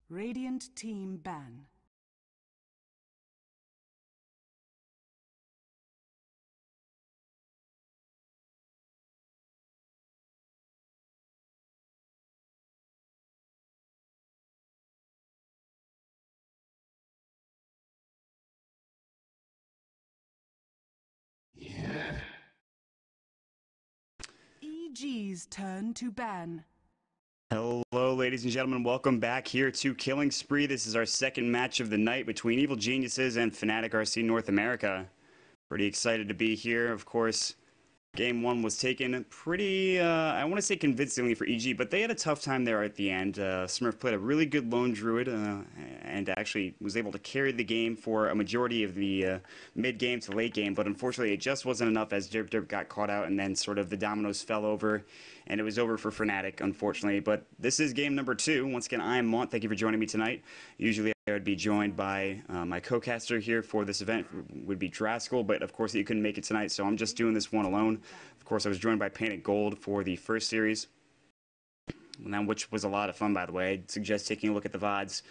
Radiant team ban. EG's turn to ban. Hello, ladies and gentlemen. Welcome back here to Killing Spree. This is our second match of the night between Evil Geniuses and Fnatic RC North America. Pretty excited to be here. Of course, Game 1 was taken pretty, I want to say convincingly for EG, but they had a tough time there at the end. Smurf played a really good lone druid and actually was able to carry the game for a majority of the mid-game to late game, but unfortunately it just wasn't enough as Derp got caught out and then sort of the dominoes fell over and it was over for Fnatic, unfortunately. But this is game number 2. Once again, I am Maut. Thank you for joining me tonight. Usually I would be joined by my co-caster here for this event, would be Draskell, but of course he couldn't make it tonight, so I'm just doing this one alone. Of course, I was joined by Painted Gold for the first series, which was a lot of fun, by the way. I'd suggest taking a look at the VODs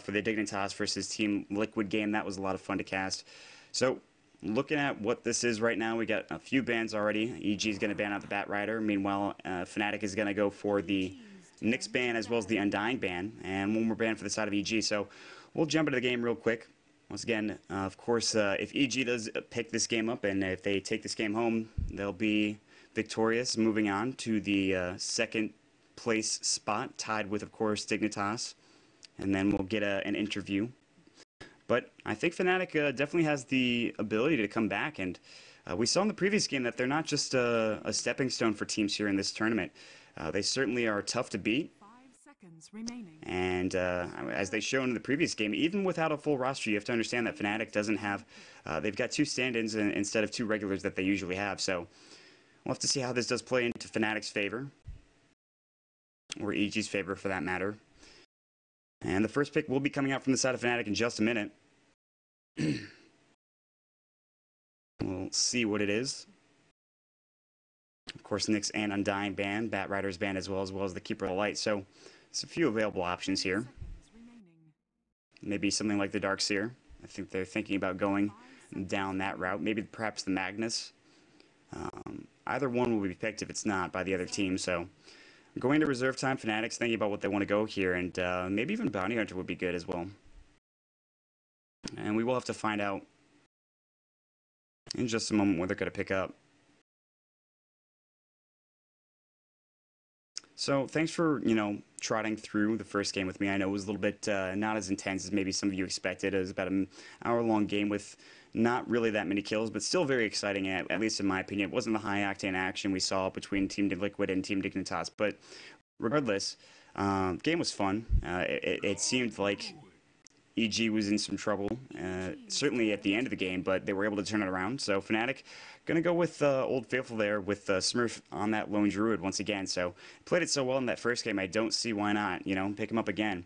for the Dignitas versus Team Liquid game. That was a lot of fun to cast. So, looking at what this is right now, we got a few bans already. EG is going to ban out the Bat Rider. Meanwhile, Fnatic is going to go for the Nyx ban as well as the Undying ban, and one more ban for the side of EG. So, we'll jump into the game real quick. Once again, of course, if EG does pick this game up and if they take this game home, they'll be victorious, moving on to the second place spot, tied with, of course, Dignitas. And then we'll get an interview. But I think Fnatic definitely has the ability to come back. And we saw in the previous game that they're not just a stepping stone for teams here in this tournament. They certainly are tough to beat. And as they showed in the previous game, even without a full roster, you have to understand that Fnatic doesn't have, they've got 2 stand-ins instead of 2 regulars that they usually have. So we'll have to see how this does play into Fnatic's favor, or EG's favor for that matter. And the first pick will be coming out from the side of Fnatic in just a minute. We'll see what it is. Of course, Nyx and Undying ban, Bat Rider's ban as well as the Keeper of the Light. So there's a few available options here. Maybe something like the Darkseer. I think they're thinking about going down that route. Maybe perhaps the Magnus. Either one will be picked if it's not by the other team. So going to reserve time, Fnatic's thinking about what they want to go here. And maybe even Bounty Hunter would be good as well. And we will have to find out in just a moment what they're going to pick up. So thanks for, trotting through the first game with me. I know it was a little bit not as intense as maybe some of you expected. It was about an hour-long game with not really that many kills, but still very exciting, at least in my opinion. It wasn't the high-octane action we saw between Team Liquid and Team Dignitas, but regardless, the game was fun. It seemed like EG was in some trouble, certainly at the end of the game, but they were able to turn it around. So Fnatic going to go with Old Faithful there with Smurf on that lone druid once again. So played it so well in that first game, I don't see why not, you know, pick him up again.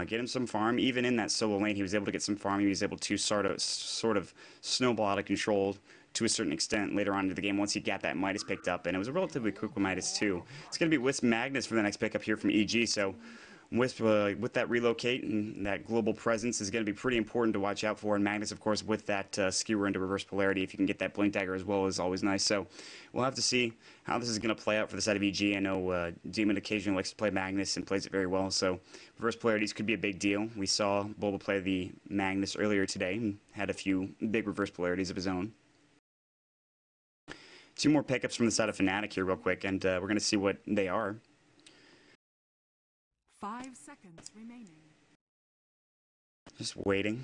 Get him some farm. Even in that solo lane, he was able to get some farm. He was able to sort of snowball out of control to a certain extent later on in the game once he got that Midas picked up, and it was a relatively quick Midas too. It's going to be Wisp Magnus for the next pickup here from EG, so Wisp, with that relocate and that global presence, is going to be pretty important to watch out for. And Magnus, of course, with that skewer into reverse polarity, if you can get that blink dagger as well, is always nice. So we'll have to see how this is going to play out for the side of EG. I know Demon occasionally likes to play Magnus and plays it very well, so reverse polarities could be a big deal. We saw Bulba play the Magnus earlier today and had a few big reverse polarities of his own. Two more pickups from the side of Fnatic here real quick, and we're going to see what they are. 5 seconds remaining. Just waiting.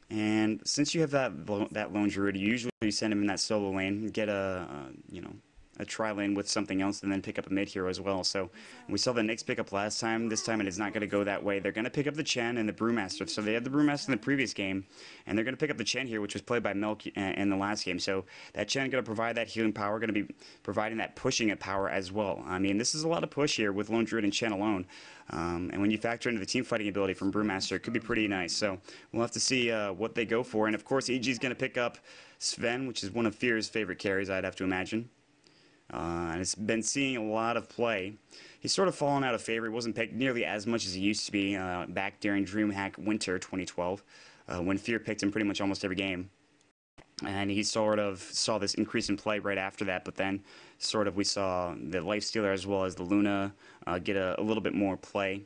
And since you have that lone druid, you usually send him in that solo lane, get a tri lane with something else, and then pick up a mid hero as well. So we saw the Nyx pick up last time. This time it is not going to go that way. They're going to pick up the Chen and the Brewmaster. So they had the Brewmaster in the previous game, and they're going to pick up the Chen here, which was played by Milk in the last game. So that Chen going to provide that healing power, going to be providing that pushing of power as well. I mean, this is a lot of push here with Lone Druid and Chen alone. And when you factor into the team fighting ability from Brewmaster, it could be pretty nice. So we'll have to see what they go for. And of course, EG is going to pick up Sven, which is one of Fear's favorite carries, I'd have to imagine. And it's been seeing a lot of play. He's sort of fallen out of favor. He wasn't picked nearly as much as he used to be back during DreamHack Winter 2012, when Fear picked him pretty much almost every game. And he sort of saw this increase in play right after that, but then sort of we saw the Lifestealer as well as the Luna get a little bit more play.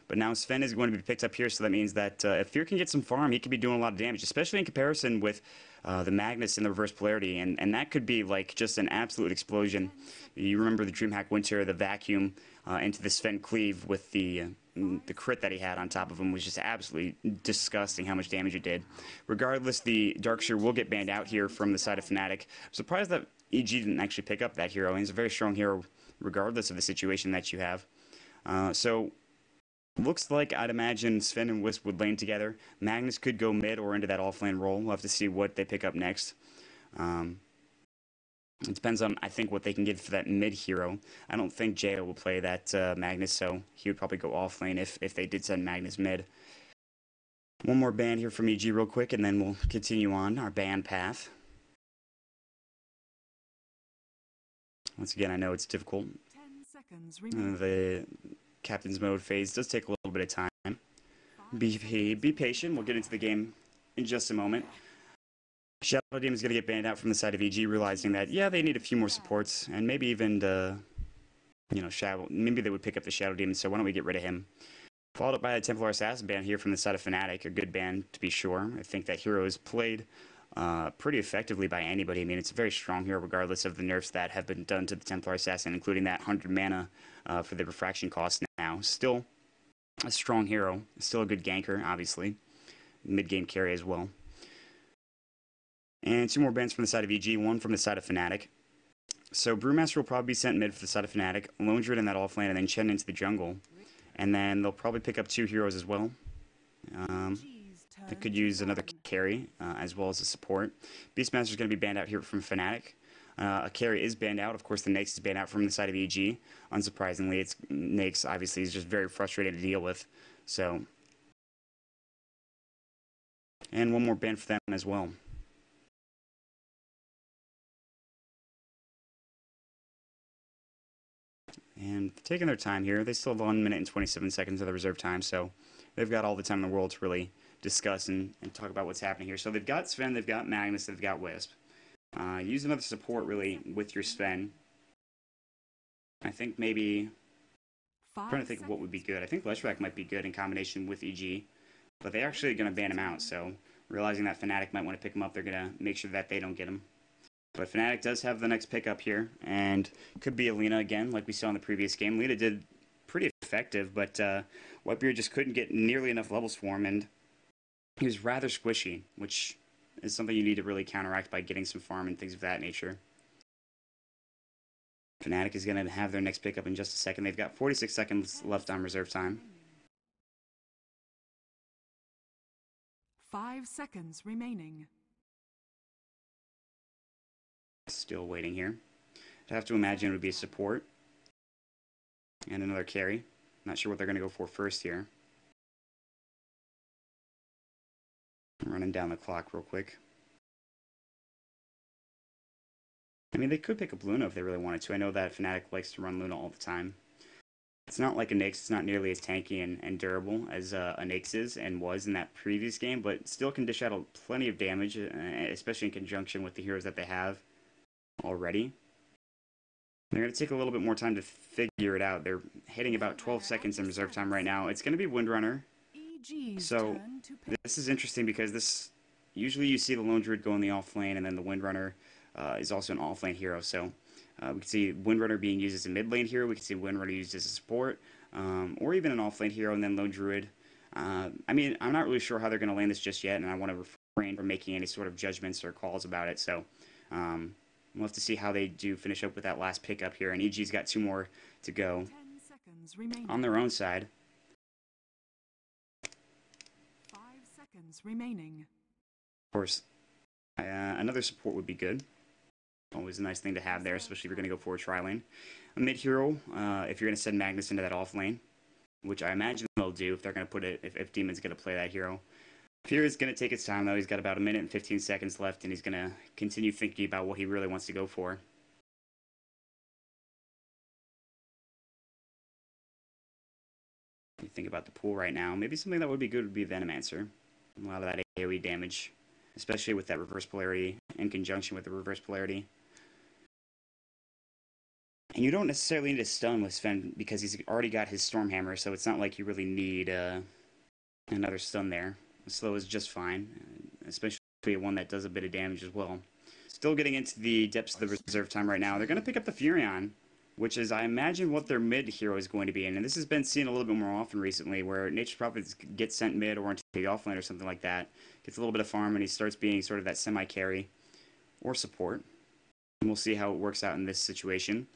But now Sven is going to be picked up here, so that means that if Fear can get some farm, he could be doing a lot of damage, especially in comparison with the Magnus and the reverse polarity, and that could be like just an absolute explosion. You remember the DreamHack Winter, the vacuum into the Sven cleave with the crit that he had on top of him was just absolutely disgusting how much damage it did. Regardless, the Darkseer will get banned out here from the side of Fnatic. I'm surprised that EG didn't actually pick up that hero. He's a very strong hero regardless of the situation that you have. So looks like I'd imagine Sven and Wisp would lane together. Magnus could go mid or into that off-lane role. We'll have to see what they pick up next. It depends on, I think, what they can get for that mid hero. I don't think Jayo will play that Magnus, so he would probably go off-lane if they did send Magnus mid. One more ban here from EG real quick, and then we'll continue on our ban path. Once again, I know it's difficult. 10 seconds remaining. The Captain's Mode phase does take a little bit of time. Be patient. We'll get into the game in just a moment. Shadow Demon is going to get banned out from the side of EG, realizing that, yeah, they need a few more supports, and maybe even maybe they would pick up the Shadow Demon, so why don't we get rid of him? Followed up by a Templar Assassin ban here from the side of Fnatic, a good ban to be sure. I think that hero is played pretty effectively by anybody. I mean, it's a very strong hero regardless of the nerfs that have been done to the Templar Assassin, including that 100 mana for the refraction cost now. Still a strong hero, still a good ganker, obviously. Mid-game carry as well. And two more bans from the side of EG, one from the side of Fnatic. So Brewmaster will probably be sent mid for the side of Fnatic, Lone Druid in that off lane, and then Chen into the jungle. And then they'll probably pick up two heroes as well. They could use another carry as well as a support. Beastmaster is going to be banned out here from Fnatic. A carry is banned out. Of course, the Nyx is banned out from the side of EG. Unsurprisingly, it's Nyx obviously is just very frustrating to deal with. So, and one more ban for them as well. And taking their time here, they still have 1 minute and 27 seconds of the reserve time, so they've got all the time in the world to really discuss and talk about what's happening here. So they've got Sven, they've got Magnus, they've got Wisp. Use another support, really, with your Sven. I think maybe... I'm trying to think of what would be good. I think Leshrac might be good in combination with EG, but they're actually going to ban him out, so realizing that Fnatic might want to pick him up, they're going to make sure that they don't get him. But Fnatic does have the next pickup here, and could be Alina again, like we saw in the previous game. Alina did pretty effective, but Whitebeard just couldn't get nearly enough levels for him, and he was rather squishy, which is something you need to really counteract by getting some farm and things of that nature. Fnatic is going to have their next pickup in just a second. They've got 46 seconds left on reserve time. 5 seconds remaining. Still waiting here. I'd have to imagine it would be a support and another carry. Not sure what they're going to go for first here. I'm running down the clock real quick. I mean, they could pick up Luna if they really wanted to. I know that Fnatic likes to run Luna all the time. It's not like a Nyx. It's not nearly as tanky and durable as a Nyx is and was in that previous game, but still can dish out plenty of damage, especially in conjunction with the heroes that they have already. They're going to take a little bit more time to figure it out. They're hitting about 12 seconds in reserve time right now. It's going to be Windrunner. So this is interesting because this usually you see the Lone Druid go in the off lane, and then the Windrunner is also an off lane hero. So we can see Windrunner being used as a mid lane hero. We can see Windrunner used as a support, or even an off lane hero, and then Lone Druid. I mean, I'm not really sure how they're going to land this just yet, and I want to refrain from making any sort of judgments or calls about it. So we'll have to see how they do finish up with that last pickup here. And EG's got 2 more to go 10 seconds remaining. on their own side. 5 seconds remaining. Of course, another support would be good. Always a nice thing to have there, especially if you're going to go for a tri-lane. A mid hero, if you're going to send Magnus into that off lane, which I imagine they'll do if they're going to put it, if Demon's going to play that hero. Fear is going to take his time, though. He's got about 1 minute and 15 seconds left, and he's going to continue thinking about what he really wants to go for. You think about the pool right now. Maybe something that would be good would be Venomancer. A lot of that AoE damage, especially with that reverse polarity in conjunction with the reverse polarity. And you don't necessarily need a stun with Sven because he's already got his Stormhammer, so it's not like you really need another stun there. Slow is just fine, especially one that does a bit of damage as well. Still getting into the depths of the reserve time right now. They're going to pick up the Furion, which is, I imagine, what their mid hero is going to be in. And this has been seen a little bit more often recently, where Nature's Prophet gets sent mid or into the offlane or something like that. Gets a little bit of farm, and he starts being sort of that semi-carry or support. And we'll see how it works out in this situation.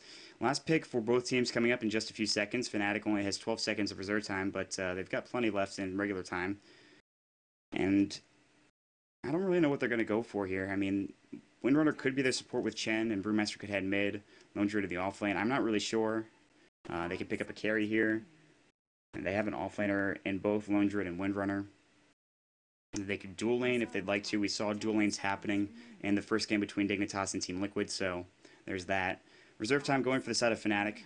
Last pick for both teams coming up in just a few seconds. Fnatic only has 12 seconds of reserve time, but they've got plenty left in regular time. And I don't really know what they're going to go for here. I mean, Windrunner could be their support with Chen, and Brewmaster could head mid, Lone Druid to the offlane. I'm not really sure. They could pick up a carry here. And they have an offlaner in both Lone Druid and Windrunner. They could dual lane if they'd like to. We saw dual lanes happening in the first game between Dignitas and Team Liquid, so there's that. Reserve time going for the side of Fnatic.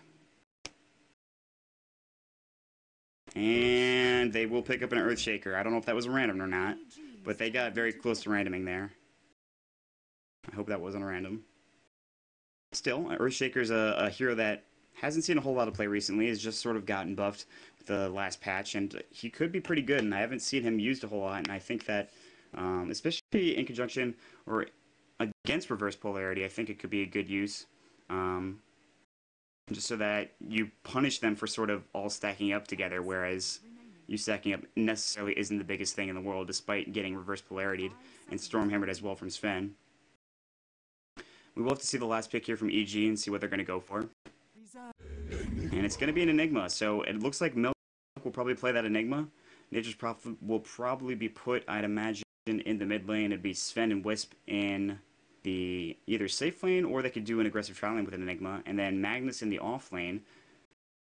And they will pick up an Earthshaker. I don't know if that was random or not, but they got very close to randoming there. I hope that wasn't a random. Still, Earthshaker's a hero that hasn't seen a whole lot of play recently. Has just sort of gotten buffed with the last patch, and he could be pretty good, and I haven't seen him used a whole lot, and I think that, especially in conjunction or against reverse polarity, I think it could be a good use. Just so that you punish them for sort of all stacking up together, whereas you stacking up necessarily isn't the biggest thing in the world, despite getting reverse polarityed and Stormhammered as well from Sven. We will have to see the last pick here from EG and see what they're going to go for. And it's going to be an Enigma, so it looks like Milk will probably play that Enigma. Nature's Prophet will probably be put, I'd imagine, in the mid lane. It'd be Sven and Wisp in the either safe lane, or they could do an aggressive tri lane with an Enigma, and then Magnus in the off lane,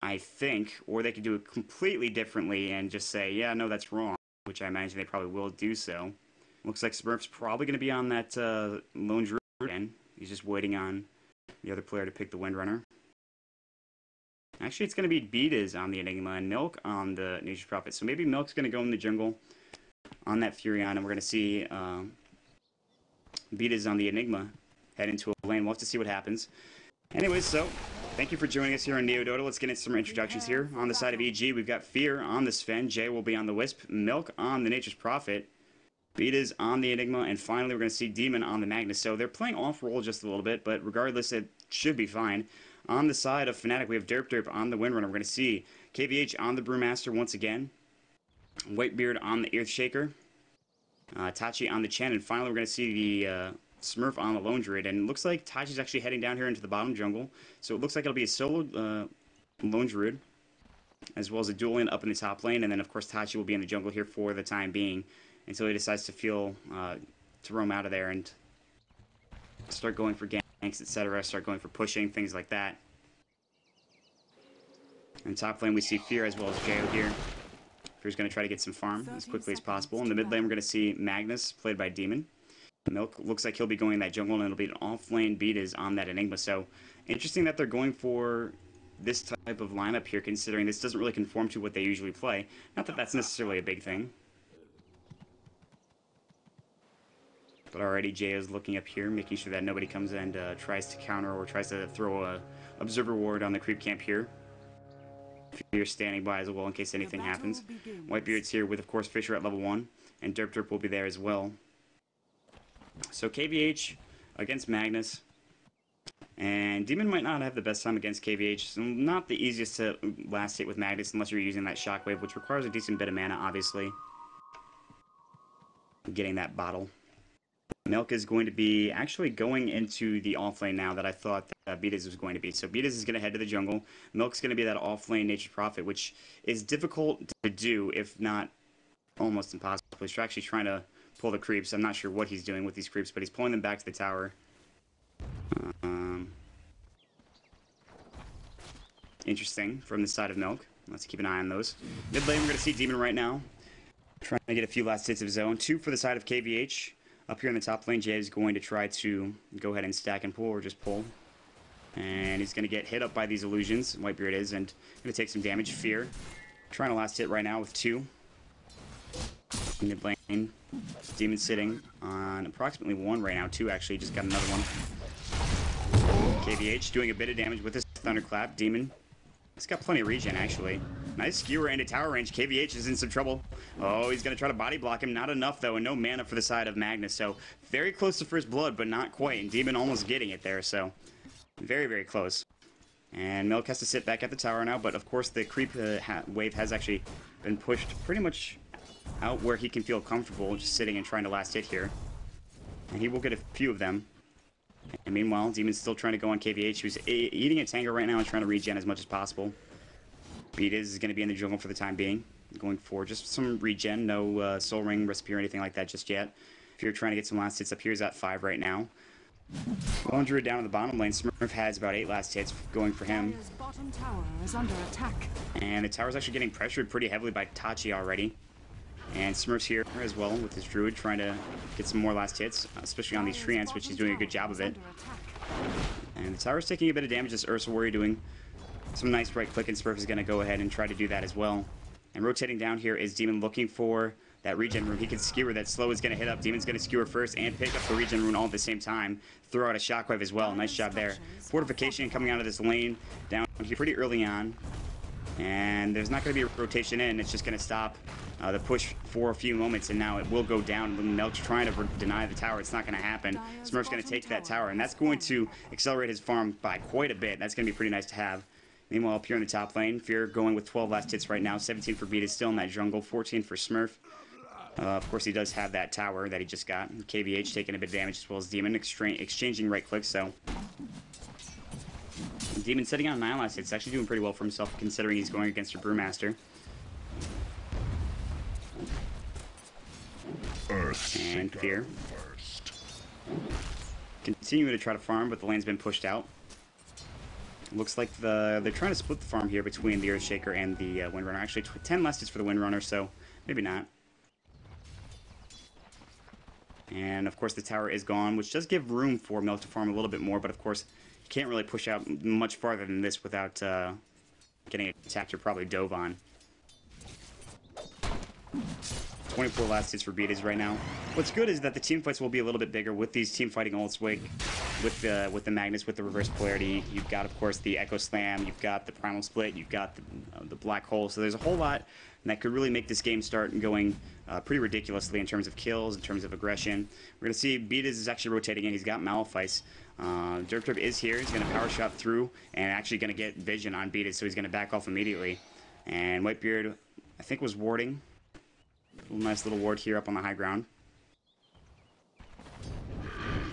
I think, or they could do it completely differently and just say, yeah, no, that's wrong, which I imagine they probably will do so. Looks like Smurf's probably going to be on that Lone Druid again. He's just waiting on the other player to pick the Windrunner. Actually, it's going to be Beatiz on the Enigma and Milk on the Nature's Prophet. So maybe Milk's going to go in the jungle on that Furion, and we're going to see Beatiz on the Enigma head into a lane. We'll have to see what happens. Anyways, so thank you for joining us here on Neo Dota. Let's get into some introductions here. On the side of EG, we've got Fear on the Sven. Jay will be on the Wisp. Milk on the Nature's Prophet. Beatiz on the Enigma. And finally, we're going to see Demon on the Magnus. So they're playing off-roll just a little bit, but regardless, it should be fine. On the side of Fnatic, we have Derp on the Windrunner. We're going to see KVH on the Brewmaster once again. Whitebeard on the Earthshaker. Tachi on the Chen, and finally we're going to see the Smurf on the Lone Druid, and it looks like Tachi's actually heading down here into the bottom jungle, so it looks like it'll be a solo Lone Druid, as well as a dual lane up in the top lane, and then of course Tachi will be in the jungle here for the time being, until he decides to feel to roam out of there and start going for ganks, etc. Start going for pushing, things like that. In top lane, we see Fear as well as Jo here. Fear's going to try to get some farm as quickly as possible. In the mid lane, we're going to see Magnus, played by Demon. Milk looks like he'll be going in that jungle, and it'll be an off-lane beat is on that Enigma. So, interesting that they're going for this type of lineup here, considering this doesn't really conform to what they usually play. Not that that's necessarily a big thing. But already Jayo's looking up here, making sure that nobody comes and tries to counter or tries to throw a observer ward on the creep camp here. Fear standing by as well in case anything happens. Whitebeard's here with, of course, Fisher at level 1, and Derp will be there as well. So KVH against Magnus, and Demon might not have the best time against KVH, so not the easiest to last hit with Magnus unless you're using that shockwave, which requires a decent bit of mana, obviously. Getting that bottle. Milk is going to be actually going into the offlane now that I thought that Beatles was going to be. So Beatles is going to head to the jungle. Milk's going to be that offlane Nature's Prophet, which is difficult to do, if not almost impossible. He's actually trying to pull the creeps. I'm not sure what he's doing with these creeps, but he's pulling them back to the tower. Interesting from the side of Milk. Let's keep an eye on those. Mid lane, we're going to see Demon right now. Trying to get a few last hits of zone. 2 for the side of KVH. Up here in the top lane, Jay is going to try to go ahead and stack and pull, or just pull. And he's going to get hit up by these illusions, Whitebeard is, and going to take some damage. Fear. Trying to last hit right now with 2. Mid lane. Demon sitting on approximately 1 right now. 2 actually, just got another one. KVH doing a bit of damage with his Thunderclap. Demon. He's got plenty of regen, actually. Nice skewer into tower range. KVH is in some trouble. Oh, he's going to try to body block him. Not enough, though, and no mana for the side of Magnus. So, very close to first blood, but not quite. And Demon almost getting it there, so very, very close. And Milk has to sit back at the tower now, but of course the creep wave has actually been pushed pretty much out where he can feel comfortable just sitting and trying to last hit here. And he will get a few of them. And meanwhile, Demon's still trying to go on KVH, who's eating a tango right now and trying to regen as much as possible. Beat is going to be in the jungle for the time being, going for just some regen, no soul ring recipe or anything like that just yet. If you're trying to get some last hits up here, he's at 5 right now. 100 down in the bottom lane. Smurf has about 8 last hits going for him. Bottom tower is under attack. And the tower's actually getting pressured pretty heavily by Tachi already. And Smurf's here as well with his Druid, trying to get some more last hits, especially on these treants, which he's doing a good job of it. And the tower's taking a bit of damage as Ursa Warrior doing some nice right click, and Smurf is going to go ahead and try to do that as well. And rotating down here is Demon looking for that regen rune. He can skewer. That slow is going to hit up. Demon's going to skewer first and pick up the regen rune all at the same time. Throw out a shockwave as well. Nice job there. Fortification coming out of this lane down here pretty early on. And there's not going to be a rotation in. It's just going to stop the push for a few moments, and now it will go down. When Melk's trying to deny the tower, it's not going to happen. Smurf's going to take that tower, and that's going to accelerate his farm by quite a bit. That's going to be pretty nice to have. Meanwhile, up here in the top lane, Fear going with 12 last hits right now. 17 for Beat is still in that jungle. 14 for Smurf. Of course, he does have that tower that he just got. KVH taking a bit of damage as well as Demon exchanging right clicks, so Demon sitting on 9 last hits. Actually doing pretty well for himself considering he's going against a Brewmaster. And Fear continuing to try to farm, but the lane's been pushed out. Looks like they're trying to split the farm here between the Earthshaker and the Windrunner. Actually, 10 last hits for the Windrunner, so maybe not. And of course the tower is gone, which does give room for Milk to farm a little bit more, but of course you can't really push out much farther than this without getting attacked or probably dove on. 24 last hits for Beatties right now. What's good is that the team fights will be a little bit bigger with these team fighting ults with the Magnus, with the reverse polarity. You've got, of course, the Echo Slam, you've got the Primal Split, you've got the Black Hole, so there's a whole lot that could really make this game start going pretty ridiculously in terms of kills, in terms of aggression. We're going to see Beatties is actually rotating in. He's got Malefice. Derp is here. He's going to power shot through and actually going to get vision on Beatties, so he's going to back off immediately. And Whitebeard, I think, was warding. Nice little ward here up on the high ground.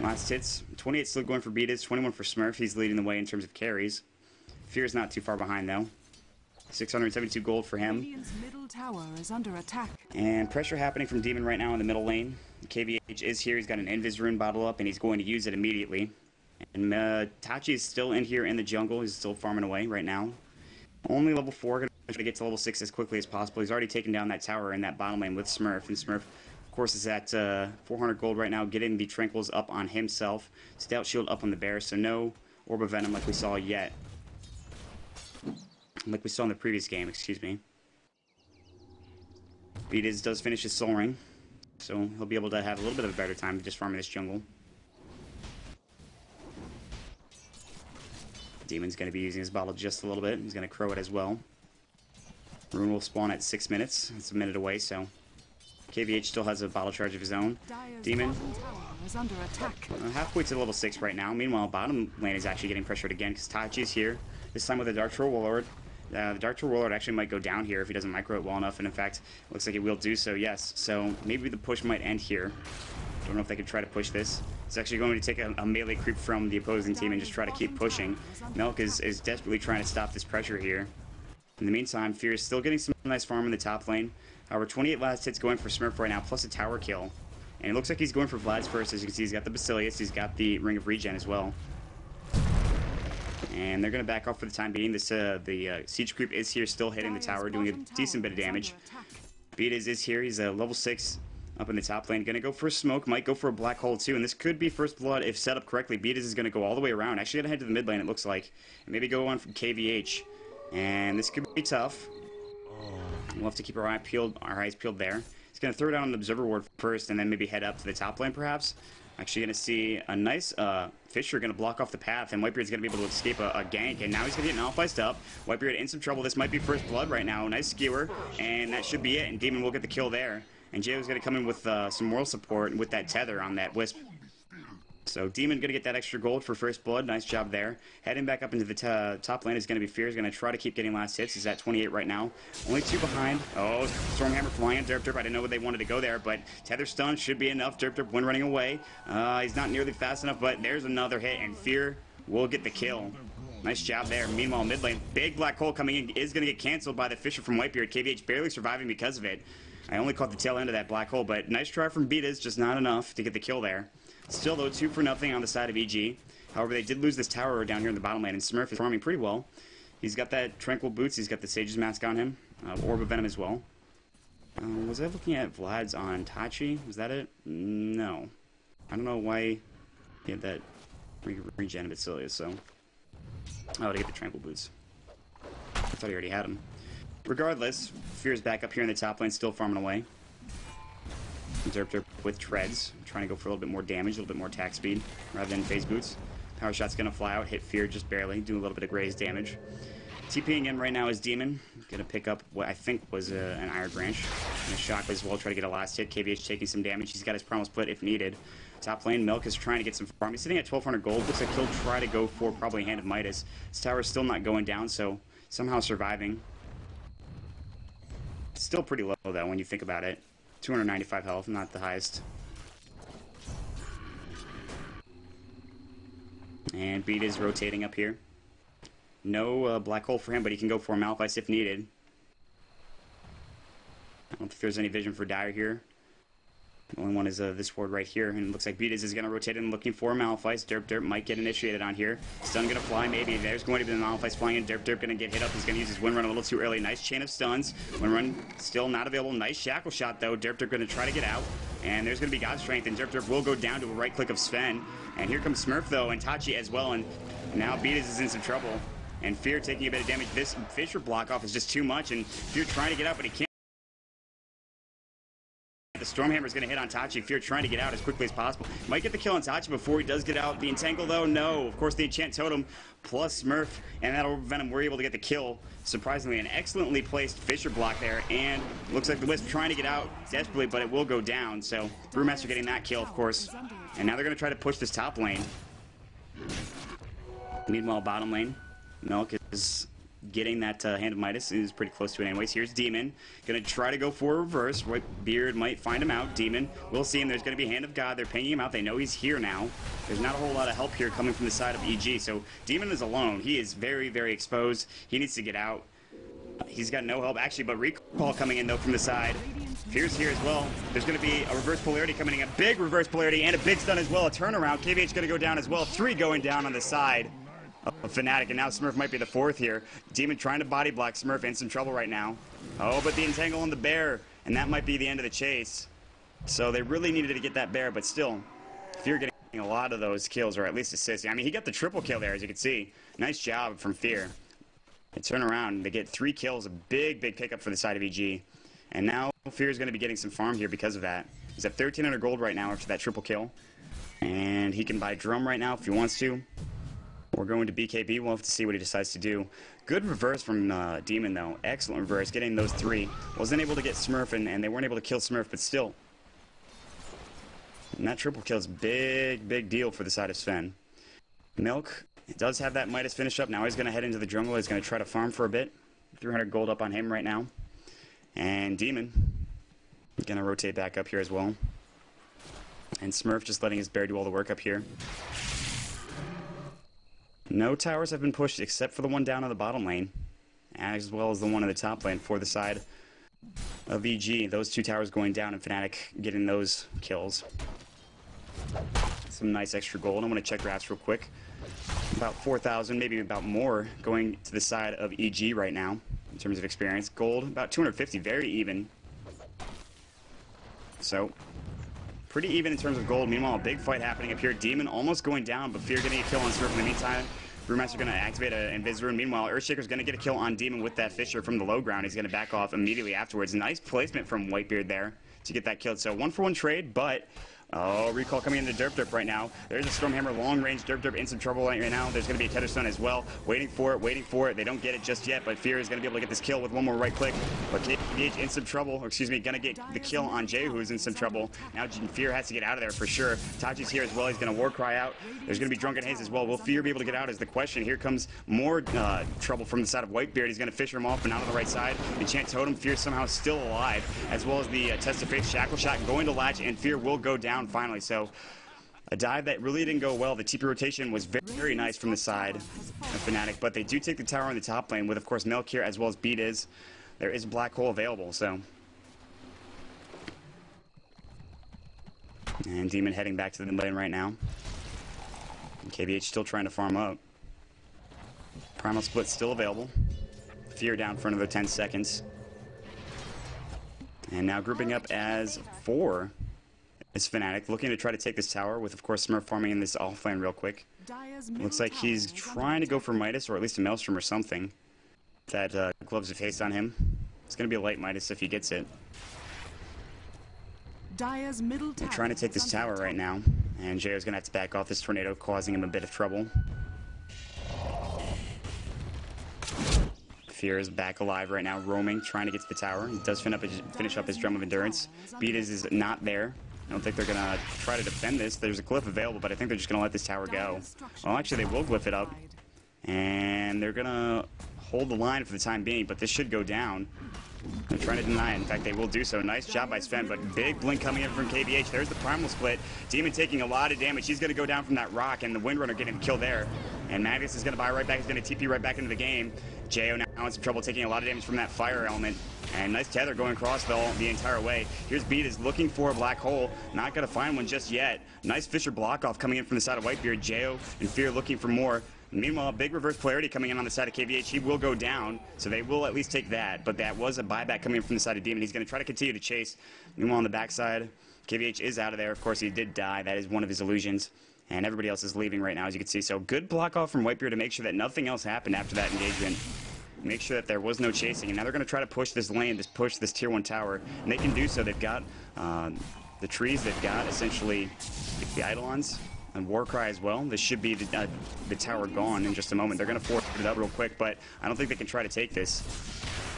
Last hits. 28 still going for Beatties, 21 for Smurf. He's leading the way in terms of carries. Fear's not too far behind, though. 672 gold for him. Radiant's middle tower is under attack. And pressure happening from Demon right now in the middle lane. KVH is here. He's got an Invis rune bottle up, and he's going to use it immediately. And Tachi is still in here in the jungle. He's still farming away right now. Only level 4. Going to try to get to level 6 as quickly as possible. He's already taken down that tower in that bottom lane with Smurf. And Smurf, of course, is at 400 gold right now, getting the Tranquils up on himself. Stout Shield up on the Bear, so no Orb of Venom like we saw yet. Like we saw in the previous game, excuse me. Beat does finish his Soul Ring, so he'll be able to have a little bit of a better time just farming this jungle. Demon's going to be using his bottle just a little bit. He's going to crow it as well. Rune will spawn at 6 minutes. It's a minute away, so KVH still has a bottle charge of his own. Demon Is under attack. Halfway to level 6 right now. Meanwhile, bottom lane is actually getting pressured again because Tachi is here. This time with the Dark Troll Warlord. The Dark Troll Warlord actually might go down here if he doesn't micro it well enough, and in fact, looks like he will do so, yes. So maybe the push might end here. Don't know if they could try to push this. It's actually going to take a melee creep from the opposing team and just try to keep pushing. Milk is desperately trying to stop this pressure here. In the meantime, Fear is still getting some nice farm in the top lane. However, 28 last hits going for Smurf right now, plus a tower kill. And it looks like he's going for Vlad's first. As you can see, he's got the Basilius, he's got the Ring of Regen as well. And they're going to back off for the time being. The Siege Creep is here, still hitting the tower, doing a decent bit of damage. Beat is here, he's a level 6 up in the top lane. Going to go for a smoke, might go for a black hole too, and this could be first blood if set up correctly. Beat is going to go all the way around, actually going to head to the mid lane it looks like, and maybe go on from KVH. And this could be tough. We'll have to keep our eyes peeled there. He's going to throw down an Observer Ward first, and then maybe head up to the top lane perhaps. Actually going to see a nice Fisher going to block off the path, and Whitebeard's going to be able to escape a gank, and now he's going to get Malphized up. Whitebeard in some trouble. This might be first blood right now. Nice skewer, and that should be it, and Demon will get the kill there. And Jayo's going to come in with some moral support with that tether on that Wisp. So Demon going to get that extra gold for first blood. Nice job there. Heading back up into the top lane is going to be Fear. He's going to try to keep getting last hits. He's at 28 right now. Only 2 behind. Oh, Stormhammer flying. Derp Derp. I didn't know where they wanted to go there, but Tether Stun should be enough. Derp Derp when running away. He's not nearly fast enough, but there's another hit, and Fear will get the kill. Nice job there. Meanwhile, mid lane, big black hole coming in is going to get canceled by the Fisher from Whitebeard. KVH barely surviving because of it. I only caught the tail end of that black hole, but nice try from Betas, just not enough to get the kill there. Still, though, 2-0 on the side of EG. However, they did lose this tower down here in the bottom lane, and Smurf is farming pretty well. He's got that Tranquil Boots. He's got the Sage's Mask on him. Orb of Venom as well. Was I looking at Vlad's on Tachi? Was that it? No. I don't know why he had that regen of Basilius, so... Oh, to get the Tranquil Boots. I thought he already had him. Regardless, Fear's back up here in the top lane, still farming away. Derp Derp with treads, trying to go for a little bit more damage, a little bit more attack speed, rather than phase boots. Power Shot's going to fly out, hit Fear just barely, do a little bit of graze damage. TPing in right now is Demon, going to pick up what I think was an Iron Branch. And a Shock as well, try to get a last hit. KVH taking some damage, he's got his Primal Split if needed. Top lane, Milk is trying to get some farm. He's sitting at 1200 gold, looks like he'll try to go for probably Hand of Midas. His tower's still not going down, so somehow surviving. Still pretty low though when you think about it. 295 health, not the highest. And Beat is rotating up here. No black hole for him, but he can go for Malphite if needed. I don't think there's any vision for Dire here. The only one is this ward right here, and it looks like Beat is going to rotate in looking for Malphite. Derp Derp might get initiated on here. Stun going to fly, maybe. There's going to be the Malphite flying in. Derp Derp going to get hit up. He's going to use his Wind Run a little too early. Nice chain of stuns. Wind Run still not available. Nice Shackle Shot, though. Derp Derp going to try to get out. And there's going to be God Strength, and Derp Derp will go down to a right click of Sven. And here comes Smurf, though, and Tachi as well. And now Beat is in some trouble. And Fear taking a bit of damage. This Fisher block off is just too much, and Fear trying to get out, but he can't. The Stormhammer is going to hit on Tachi. Fear trying to get out as quickly as possible. Might get the kill on Tachi before he does get out. The Entangle, though, no. Of course, the Enchant Totem plus Smurf and that Orb of Venom were able to get the kill. Surprisingly, an excellently placed Fisher block there. And looks like the Wisp trying to get out desperately, but it will go down. So, Brewmaster getting that kill, of course. And now they're going to try to push this top lane. Meanwhile, bottom lane, Milk is getting that Hand of Midas. Is pretty close to it anyways. Here's Demon. Going to try to go for a reverse. Whitebeard might find him out. Demon. We'll see him. There's going to be Hand of God. They're pinging him out. They know he's here now. There's not a whole lot of help here coming from the side of EG. So Demon is alone. He is very, very exposed. He needs to get out. He's got no help, actually, but recall coming in, though, from the side. Fierce here as well. There's going to be a reverse polarity coming in, a big reverse polarity, and a big stun as well. A turnaround. KVH going to go down as well. 3 going down on the side of Fnatic, and now Smurf might be the 4th here. Demon trying to body block Smurf, in some trouble right now. Oh, but the entangle on the bear, and that might be the end of the chase. So they really needed to get that bear, but still, Fear getting a lot of those kills, or at least assists. I mean, he got the triple kill there, as you can see. Nice job from Fear. They turn around, they get 3 kills, a big pickup for the side of EG. And now Fear is going to be getting some farm here because of that. He's at 1,300 gold right now after that triple kill. And he can buy Drum right now if he wants to. We're going to BKB. We'll have to see what he decides to do. Good reverse from Demon, though. Excellent reverse, getting those 3. Wasn't able to get Smurf, and they weren't able to kill Smurf, but still. And that triple kill is big deal for the side of Sven. Milk does have that Midas finish up. Now he's going to head into the jungle. He's going to try to farm for a bit. 300 gold up on him right now. And Demon going to rotate back up here as well. And Smurf just letting his bear do all the work up here. No towers have been pushed except for the one down on the bottom lane, as well as the one in the top lane for the side of EG. Those 2 towers going down, and Fnatic getting those kills. Some nice extra gold. I want to check drafts real quick. About 4,000, maybe about more, going to the side of EG right now in terms of experience. Gold, about 250, very even. So, pretty even in terms of gold. Meanwhile, a big fight happening up here. Demon almost going down, but Fear getting a kill on Smurf in the meantime. Brewmaster going to activate an Invis Rune. Meanwhile, Earthshaker's going to get a kill on Demon with that Fisher from the low ground. He's going to back off immediately afterwards. Nice placement from Whitebeard there to get that killed. So 1-for-1 trade, but oh, recall coming into Derp right now. There's a Stormhammer long-range Derp in some trouble right now. There's going to be a Tether Stun as well. Waiting for it. They don't get it just yet, but Fear is going to be able to get this kill with one more right click. But KVH in some trouble, or excuse me, going to get the kill on Jay, who's in some trouble. Now Fear has to get out of there for sure. Tachi's here as well. He's going to War Cry out. There's going to be Drunken Haze as well. Will Fear be able to get out is the question. Here comes more trouble from the side of Whitebeard. He's going to Fisher him off and out on the right side. Enchant Totem. Fear somehow still alive, as well as the Test of Faith Shackle Shot going to latch, and Fear will go down finally. So a dive that really didn't go well. The TP rotation was very nice from the side of Fnatic, but they do take the tower on the top lane with, of course, Milk here as well as Beat is. There is a Black Hole available, so. And Demon heading back to the lane right now. And KVH still trying to farm up. Primal Split still available. Fear down for another 10 seconds. And now grouping up as 4. Is Fnatic looking to try to take this tower with, of course, Smurf farming in this offlane real quick. Looks like he's trying to go for Midas, or at least a Maelstrom or something. That Gloves of Haste on him. It's going to be a light Midas if he gets it. They're trying to take this tower right now, and Jayo's going to have to back off this tornado, causing him a bit of trouble. Fear is back alive right now, roaming, trying to get to the tower. He does finish up his Drum of Endurance. Beat is not there. I don't think they're going to try to defend this. There's a glyph available, but I think they're just going to let this tower go. Well, actually, they will glyph it up. And they're going to hold the line for the time being, but this should go down. They're trying to deny it. In fact, they will do so. Nice job by Sven, but big blink coming in from KVH. There's the Primal Split. Demon taking a lot of damage. He's going to go down from that rock, and the Windrunner getting the kill there. And Magnus is going to buy right back. He's going to TP right back into the game. Jo now in some trouble, taking a lot of damage from that fire element. And nice tether going across the entire way. Here's Beat is looking for a Black Hole. Not going to find one just yet. Nice Fisher block off coming in from the side of Whitebeard. Jo and Fear looking for more. Meanwhile, a big reverse polarity coming in on the side of KVH. He will go down, so they will at least take that. But that was a buyback coming in from the side of Demon. He's going to try to continue to chase. Meanwhile, on the backside, KVH is out of there. Of course, he did die. That is one of his illusions. And everybody else is leaving right now, as you can see. So good block off from Whitebeard to make sure that nothing else happened after that engagement. Make sure that there was no chasing. And now they're going to try to push this lane, push this tier 1 tower. And they can do so. They've got the trees. They've got essentially the Eidolons. And Warcry as well. This should be the tower gone in just a moment. They're going to force it up real quick, but I don't think they can try to take this.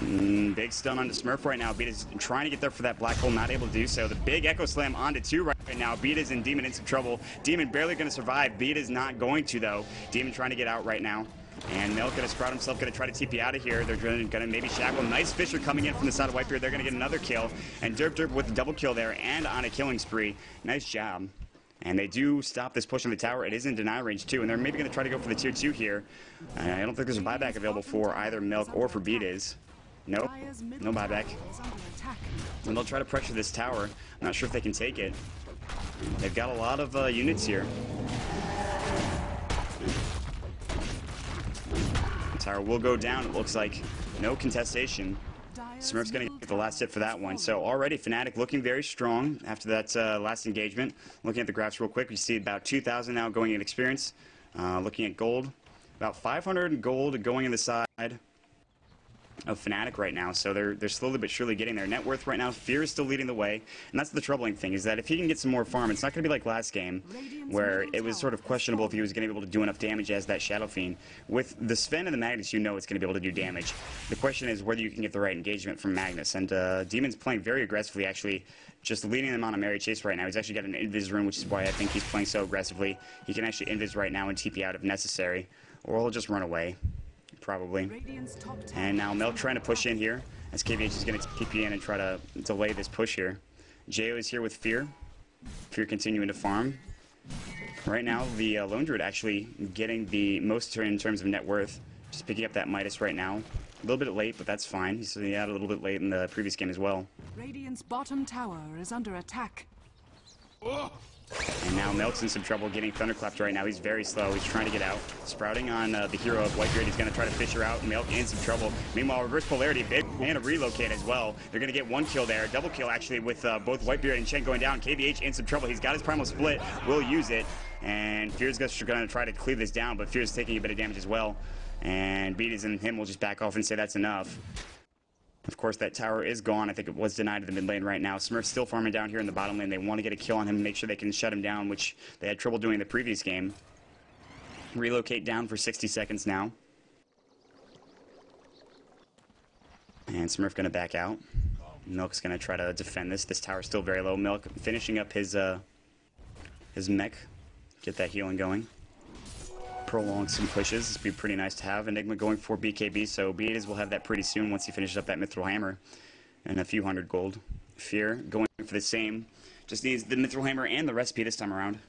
Big stun onto Smurf right now. Beat is trying to get there for that Black Hole, not able to do so. The big Echo Slam onto 2 right now. Beat is and Demon in some trouble. Demon barely going to survive. Beat is not going to, though. Demon trying to get out right now. And Milk going to sprout himself, going to try to TP out of here. They're going to maybe shackle. Nice Fisher coming in from the side of Whitebeard. They're going to get another kill. And Derp with a double kill there and on a killing spree. Nice job. And they do stop this push on the tower. It is in deny range too, and they're maybe going to try to go for the tier 2 here. I don't think there's a buyback available for either Milk or for Beat is. Nope. Dire's No middle buyback. tower is under attack. And they'll try to pressure this tower. I'm not sure if they can take it. They've got a lot of units here. The tower will go down, it looks like. No contestation. Smurf's going to get the last hit for that one. So already Fnatic looking very strong after that last engagement. Looking at the graphs real quick, we see about 2,000 now going in experience. Looking at gold, about 500 gold going in the side of Fnatic right now, so they're slowly but surely getting their net worth right now. Fear is still leading the way, and that's the troubling thing, is that if he can get some more farm, it's not going to be like last game, where it was sort of questionable if he was going to be able to do enough damage as that Shadow Fiend. With the Sven and the Magnus, you know it's going to be able to do damage. The question is whether you can get the right engagement from Magnus, and Demon's playing very aggressively, actually, just leading them on a Mary Chase right now. He's actually got an Invis rune, which is why I think he's playing so aggressively. He can actually Invis right now and TP out if necessary, or he'll just run away. Probably. And now Milk trying to push in here as KVH is going to TP in and try to delay this push here. Jo is here with Fear. Fear continuing to farm. Right now, the Lone Druid actually getting the most in terms of net worth. Just picking up that Midas right now. A little bit late, but that's fine. He had a little bit late in the previous game as well. Radiant's bottom tower is under attack. And now Milk's in some trouble getting thunderclapped right now. He's very slow. He's trying to get out. Sprouting on the hero of Whitebeard. He's going to try to fish her out. Milk in some trouble. Meanwhile, reverse polarity and a relocate as well. They're going to get one kill there. Double kill actually with both Whitebeard and Chen going down. KVH in some trouble. He's got his primal split. Will use it. And Fear's going to try to cleave this down, but Fear's taking a bit of damage as well. And Beat and him will just back off and say that's enough. Of course, that tower is gone. I think it was denied to the mid lane right now. Smurf's still farming down here in the bottom lane. They want to get a kill on him and make sure they can shut him down, which they had trouble doing in the previous game. Relocate down for 60 seconds now. And Smurf going to back out. Milk's going to try to defend this. This tower's still very low. Milk finishing up his mech. Get that healing going. Prolong some pushes. This would be pretty nice to have. Enigma going for BKB, so Beatas will have that pretty soon once he finishes up that Mithril Hammer and a few hundred gold. Fear going for the same. Just needs the Mithril Hammer and the recipe this time around.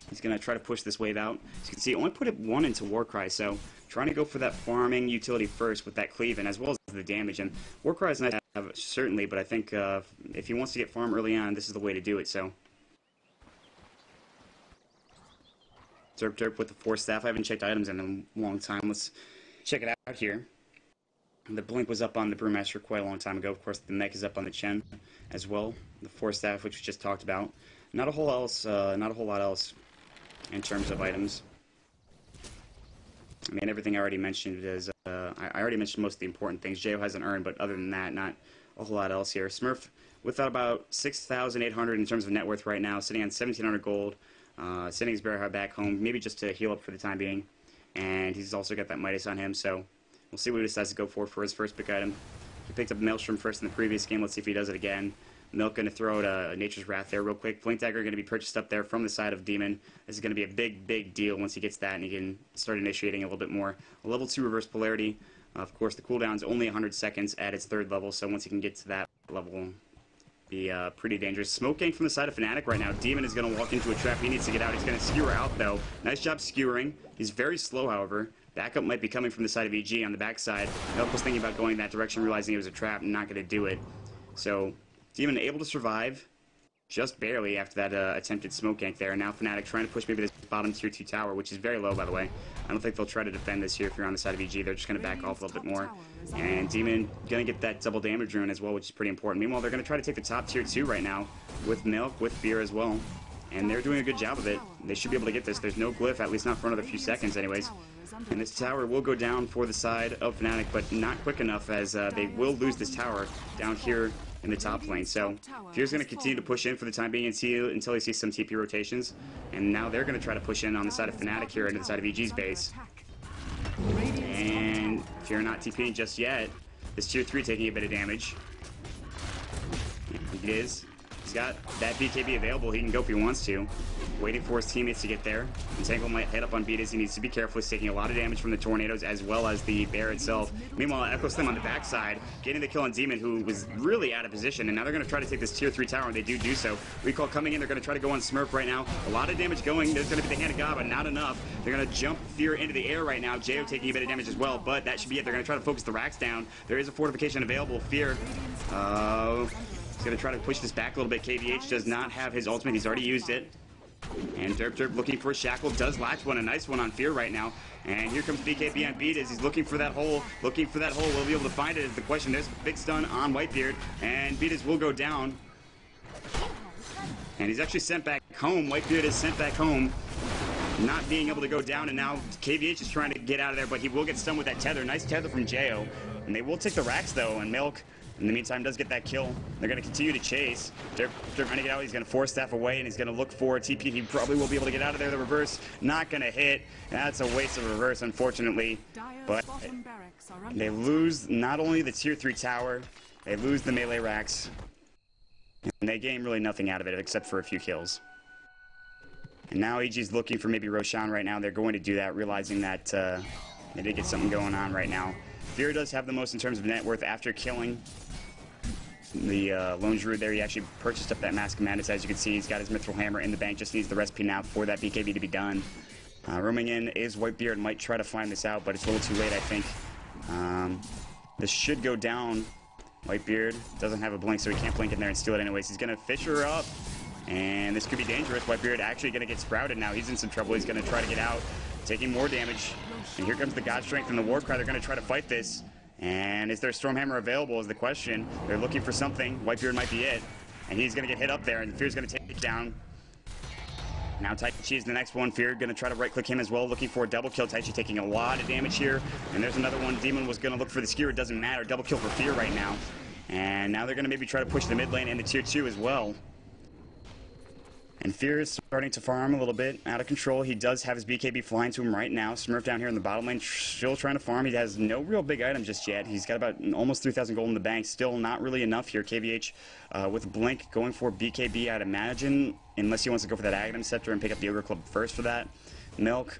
He's going to try to push this wave out. As you can see, only put it one into Warcry, so trying to go for that farming utility first with that cleave, and as well as the damage. And Warcry is nice to have, certainly, but I think if he wants to get farm early on, this is the way to do it, so. Derp Derp with the Force Staff. I haven't checked items in a long time. Let's check it out here. The Blink was up on the Brewmaster quite a long time ago. Of course, the Mech is up on the Chen as well. The Force Staff, which we just talked about. Not a whole lot else in terms of items. I mean, everything I already mentioned is I already mentioned most of the important things. Jo has an urn, but other than that, not a whole lot else here. Smurf with about 6,800 in terms of net worth right now, sitting on 1,700 gold. Sending his Bearheart back home, maybe just to heal up for the time being. And he's also got that Midas on him, so we'll see what he decides to go for his first pick item. He picked up Maelstrom first in the previous game. Let's see if he does it again. Milk going to throw out a Nature's Wrath there real quick. Blink Dagger going to be purchased up there from the side of Demon. This is going to be a big, big deal once he gets that, and he can start initiating a little bit more. A level 2 reverse polarity. Of course, the cooldown is only 100 seconds at its 3rd level, so once he can get to that level, be pretty dangerous. Smoke gang from the side of Fnatic right now. Demon is going to walk into a trap. He needs to get out. He's going to skewer out, though. Nice job skewering. He's very slow, however. Backup might be coming from the side of EG on the backside. Milk was thinking about going that direction, realizing it was a trap and not going to do it. So, Demon able to survive just barely after that attempted smoke gank there. And now Fnatic trying to push maybe this bottom tier 2 tower, which is very low, by the way. I don't think they'll try to defend this here if you're on the side of EG. They're just going to back off a little bit more. And Demon going to get that double damage rune as well, which is pretty important. Meanwhile, they're going to try to take the top tier 2 right now with Milk, with Fear as well. And they're doing a good job of it. They should be able to get this. There's no glyph, at least not for another few seconds anyways. And this tower will go down for the side of Fnatic, but not quick enough, as they will lose this tower down here in the top lane. So Fear's going to continue to push in for the time being until he sees some TP rotations. And now they're going to try to push in on the side of Fnatic here into the side of EG's base. And Fear not TPing just yet. This tier 3 taking a bit of damage. It is. He's got that BKB available. He can go if he wants to. waiting for his teammates to get there. Entangle might head up on Beatus. He needs to be careful. He's taking a lot of damage from the tornadoes as well as the bear itself. Meanwhile, Echo Slim on the backside, getting the kill on Demon, who was really out of position. And now they're going to try to take this tier 3 tower, and they do so. Recall coming in. They're going to try to go on Smurf right now. A lot of damage going. There's going to be the hand of God, but not enough. They're going to jump Fear into the air right now. Jo taking a bit of damage as well, but that should be it. They're going to try to focus the racks down. There is a fortification available. Fear. He's going to try to push this back a little bit. KVH does not have his ultimate. He's already used it. And Derp looking for a shackle, does latch one, a nice one on Fear right now. And here comes BKB on Beat as he's looking for that hole, Will he be able to find it is the question. There's a big stun on Whitebeard, and Beatus will go down. And he's actually sent back home. Whitebeard is sent back home, not being able to go down, and now KVH is trying to get out of there, but he will get stunned with that tether. Nice tether from Jo. And they will take the racks though, and Milk in the meantime does get that kill. They're going to continue to chase. They're trying to get out. He's going to force staff away, and he's going to look for a TP. He probably will be able to get out of there. The reverse not going to hit. That's a waste of a reverse, unfortunately. But they lose not only the tier 3 tower, they lose the melee racks, and they gain really nothing out of it except for a few kills. And now EG's looking for maybe Roshan right now. They're going to do that, realizing that they did get something going on right now. Fear does have the most in terms of net worth after killing the Lone Druid there. He actually purchased up that Mask of Madness. As you can see, he's got his Mithril Hammer in the bank. Just needs the recipe now for that BKB to be done. Roaming in is Whitebeard. Might try to find this out, but it's a little too late, I think. This should go down. Whitebeard doesn't have a blink, so he can't blink in there and steal it anyways. He's going to fish her up, and this could be dangerous. Whitebeard actually going to get sprouted now. He's in some trouble. He's going to try to get out, taking more damage. And here comes the God Strength and the War Cry. They're going to try to fight this. And is there a Stormhammer available is the question. They're looking for something. Whitebeard might be it. And he's going to get hit up there, and Fear's going to take it down. Now Taichi is the next one. Fear going to try to right-click him as well, looking for a double kill. Taichi taking a lot of damage here. And there's another one. Demon was going to look for the skewer. It doesn't matter. Double kill for Fear right now. And now they're going to maybe try to push the mid lane and the tier 2 as well. And Fear is starting to farm a little bit, out of control. He does have his BKB flying to him right now. Smurf down here in the bottom lane, still trying to farm. He has no real big item just yet. He's got about almost 3,000 gold in the bank. Still not really enough here. KVH with Blink going for BKB, I'd imagine, unless he wants to go for that Aghanim Scepter and pick up the Ogre Club first for that. Milk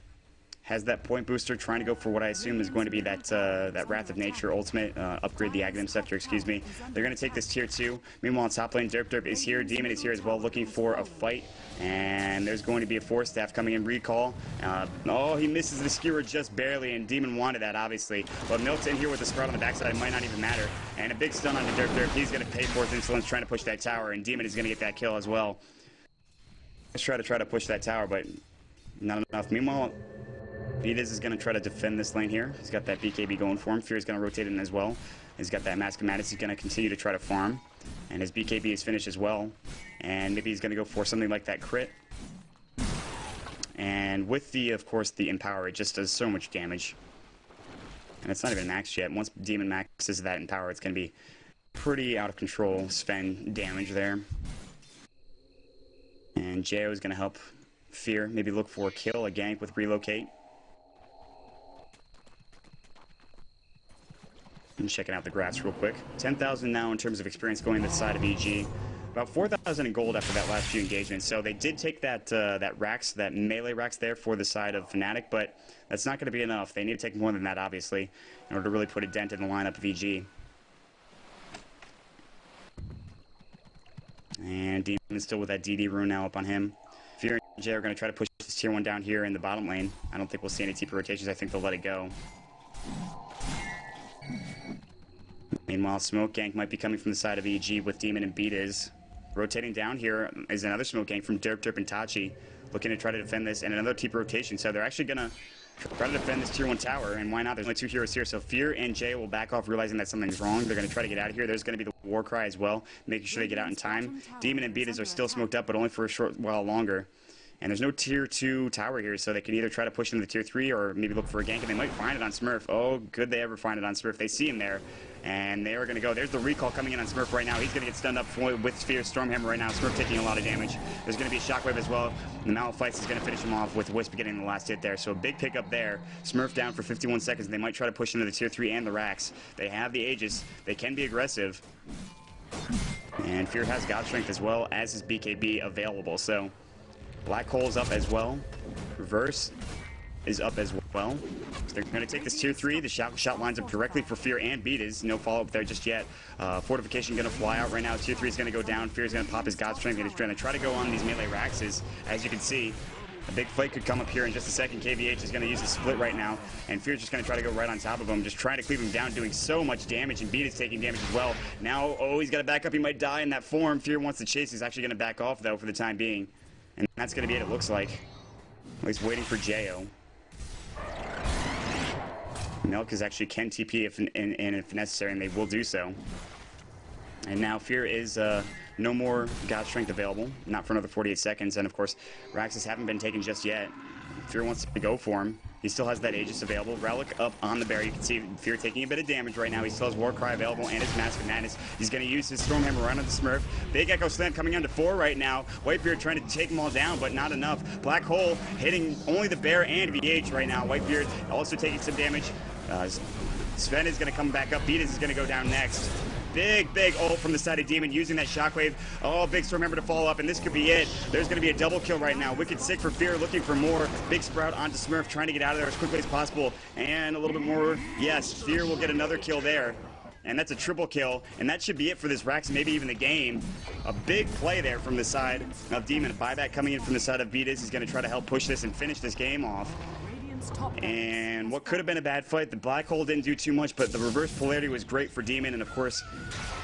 has that point booster, trying to go for what I assume is going to be that that Wrath of Nature ultimate, upgrade the Aghanim Scepter, excuse me. They're going to take this tier 2. Meanwhile, on top lane, Derp is here. Demon is here as well, looking for a fight. And there's going to be a Force Staff coming in. Recall. Oh, he misses the skewer just barely, and Demon wanted that, obviously. But Milk's in here with the Sprout on the backside. It might not even matter. And a big stun on the Derp. He's going to pay for his insolence, trying to push that tower, and Demon is going to get that kill as well. Let's try to push that tower, but not enough. Meanwhile, Beatus is going to try to defend this lane here. He's got that BKB going for him. Fear is going to rotate in as well. He's got that Mask of Madness. He's going to continue to try to farm. And his BKB is finished as well. And maybe he's going to go for something like that crit. And with the, of course, the Empower, it just does so much damage. And it's not even maxed yet. Once Demon maxes that Empower, it's going to be pretty out of control Sven damage there. And Jo is going to help Fear maybe look for a kill, a gank with Relocate. And checking out the graphs real quick. 10,000 now in terms of experience going to the side of EG. About 4,000 in gold after that last few engagements. So they did take that that melee racks there for the side of Fnatic, but that's not going to be enough. They need to take more than that, obviously, in order to really put a dent in the lineup of EG. And Demon is still with that DD rune now up on him. Fear and Jay are going to try to push this tier 1 down here in the bottom lane. I don't think we'll see any TP rotations. I think they'll let it go. Meanwhile, Smoke Gank might be coming from the side of EG with Demon and Beatus. Rotating down here is another Smoke Gank from Derp and Tachi, looking to try to defend this, and another TP rotation. So they're actually going to try to defend this tier 1 tower, and why not? There's only 2 heroes here, so Fear and Jay will back off, realizing that something's wrong. They're going to try to get out of here. There's going to be the War Cry as well, making sure they get out in time. Demon and Beatus are still smoked up, but only for a short while longer. And there's no tier 2 tower here, so they can either try to push into the tier 3 or maybe look for a gank, and they might find it on Smurf. Oh, could they ever find it on Smurf? They see him there, and they are going to go. There's the recall coming in on Smurf right now. He's going to get stunned up with Fear's Stormhammer right now. Smurf taking a lot of damage. There's going to be a Shockwave as well. The Malaphites is going to finish him off with Wisp getting the last hit there. So a big pickup there. Smurf down for 51 seconds, and they might try to push into the tier 3 and the racks. They have the Aegis. They can be aggressive. And Fear has God Strength as well as his BKB available, so Black Hole's up as well. Reverse is up as well. So they're going to take this tier 3. The shot lines up directly for Fear and Beatus. No follow-up there just yet. Fortification going to fly out right now. Tier 3 is going to go down. Fear is going to pop his God Strength. He's going to try to go on these melee Raxes. As you can see, a big fight could come up here in just a second. KVH is going to use the split right now. And Fear's just going to try to go right on top of him. Just trying to cleave him down, doing so much damage. And Beatus taking damage as well. Now, oh, he's got to back up. He might die in that form. Fear wants to chase. He's actually going to back off, though, for the time being. And that's going to be it, it looks like. He's waiting for Jo. Milk is actually can TP if necessary, and they will do so. And now Fear is no more God Strength available, not for another 48 seconds. And of course, Raxes haven't been taken just yet. Fear wants to go for him. He still has that Aegis available. Relic up on the bear. You can see Fear taking a bit of damage right now. He still has Warcry available and his Mask of Madness. He's going to use his Stormhammer right on the Smurf. Big Echo Slam coming onto 4 right now. Whitebeard trying to take them all down, but not enough. Black Hole hitting only the bear and VH right now. Whitebeard also taking some damage. Sven is going to come back up. Beatus is going to go down next. Big ult from the side of Demon using that shockwave. Oh, big Stormhammer to follow up, and this could be it. There's going to be a double kill right now. Wicked Sick for Fear, looking for more. Big Sprout onto Smurf, trying to get out of there as quickly as possible. And a little bit more. Yes, Fear will get another kill there. And that's a triple kill, and that should be it for this Rax, maybe even the game. A big play there from the side of Demon. Buyback coming in from the side of Beatus. He's going to try to help push this and finish this game off. And what could have been a bad fight, the Black Hole didn't do too much, but the reverse polarity was great for Demon, and of course,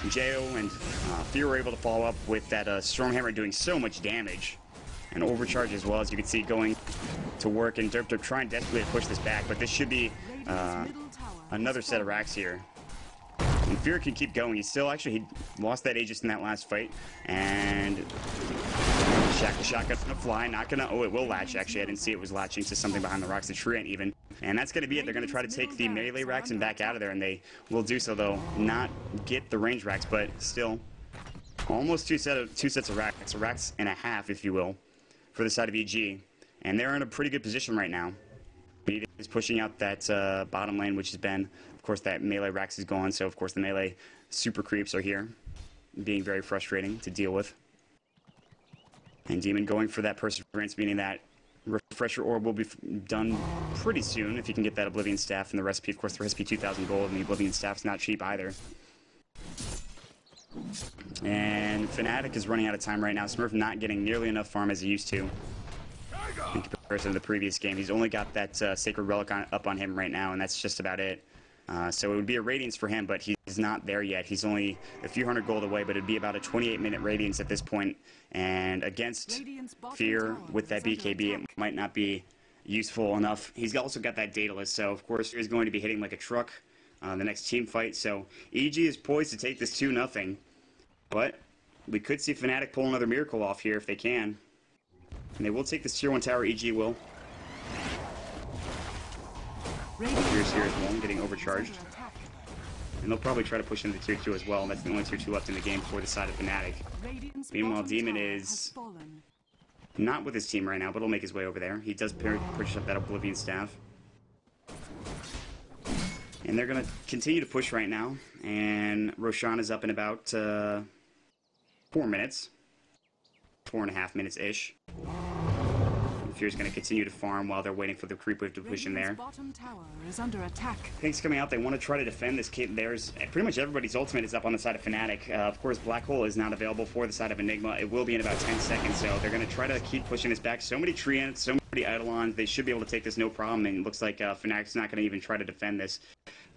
Jo and Fear were able to follow up with that Stormhammer doing so much damage. And Overcharge as well, as you can see, going to work, and Derp trying desperately to push this back, but this should be another set of racks here. And Fear can keep going. He lost that Aegis in that last fight, and the shotgun's gonna fly, not gonna, oh, it will latch, actually, I didn't see it was latching to something behind the rocks, the treant even. And that's gonna be it. They're gonna try to take the melee racks and back out of there, and they will do so, though, not get the range racks, but still, almost two sets of racks, a racks and a half, if you will, for the side of EG. And they're in a pretty good position right now. He is pushing out that bottom lane, which has been, of course, that melee Rax is gone, so of course the melee super creeps are here, being very frustrating to deal with. And Demon going for that Perseverance, meaning that Refresher Orb will be done pretty soon if you can get that Oblivion Staff and the recipe. Of course, the recipe 2,000 gold, and the Oblivion Staff's not cheap either. And Fnatic is running out of time right now. Smurf not getting nearly enough farm as he used to in comparison to the previous game. He's only got that Sacred Relic up on him right now, and that's just about it. So it would be a Radiance for him, but he's not there yet. He's only a few hundred gold away, but it'd be about a 28-minute Radiance at this point. And against Fear with that BKB, it might not be useful enough. He's also got that Daedalus, so of course he's going to be hitting like a truck the next team fight. So EG is poised to take this 2-0, but we could see Fnatic pull another miracle off here if they can. And they will take this tier 1 tower, EG will. Fear's here as well, getting overcharged. And they'll probably try to push into tier 2 as well. That's the only tier 2 left in the game for the side of Fnatic. Meanwhile, Demon is not with his team right now, but he'll make his way over there. He does purchase up that Oblivion Staff. And they're going to continue to push right now. And Roshan is up in about 4 minutes. 4.5 minutes-ish. Fear's going to continue to farm while they're waiting for the creep wave to push in there. Bottom tower is under attack. Things coming out, they want to try to defend this kit. There's pretty much everybody's ultimate is up on the side of Fnatic. Of course, Black Hole is not available for the side of Enigma. It will be in about 10 seconds, so they're going to try to keep pushing this back. So many Treants, so many Eidolons, they should be able to take this no problem, and it looks like Fnatic's not going to even try to defend this.